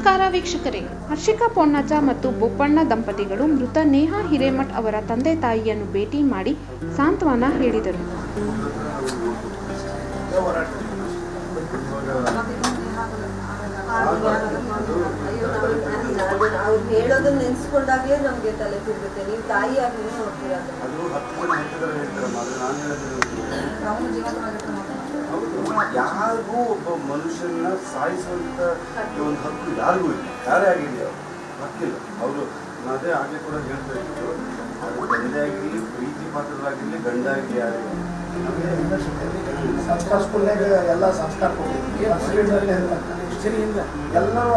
ನಮಸ್ಕಾರ ವೀಕ್ಷಕರೇ, ಹರ್ಷಿಕಾ ಪೊನ್ನಜ್ಜ ಮತ್ತು ಬೋಪಣ್ಣ ದಂಪತಿಗಳು ಮೃತ ನೇಹಾ ಹಿರೇಮಠ್ ಅವರ ತಂದೆ ತಾಯಿಯನ್ನು ಭೇಟಿ ಮಾಡಿ ಸಾಂತ್ವನ ಹೇಳಿದರು. ಹೇಳೋದನ್ನ ನೆನೆಸ್ಕೊಂಡಾಗಲೇ ನಮಗೆ ತಲೆ ತಿರುಗುತ್ತೆ. ನೀವು ತಾಯಿಯಾಗಿ ನೋಡ್ತೀರಾ, ಯಾರಿಗೂ ಒಬ್ಬ ಮನುಷ್ಯನ ಸಾಯಿಸುವಂತ ಒಂದು ಹಕ್ಕು ಯಾರಿಗೂ ಇಲ್ಲ. ಯಾರೇ ಆಗಿದೆಯೋ ಹಕ್ಕಿಲ್ಲ. ಅವರು ಅದೇ ಹಾಗೆ ಕೂಡ ಹೇಳ್ತಾ ಇದ್ರು, ಅದು ತಂದೆ ಆಗಿರಲಿ, ಪ್ರೀತಿ ಪಾತ್ರರಾಗಿರಲಿ, ಗಂಡ ಆಗಲಿ, ಯಾರಿಗೂ ಸಂಸ್ಕಾರ ಸ್ಕೂಲ್ನಾಗ ಎಲ್ಲ ಸಂಸ್ಕಾರ ಕೊಟ್ಟಿದ್ವಿ. ಎಲ್ಲರೂ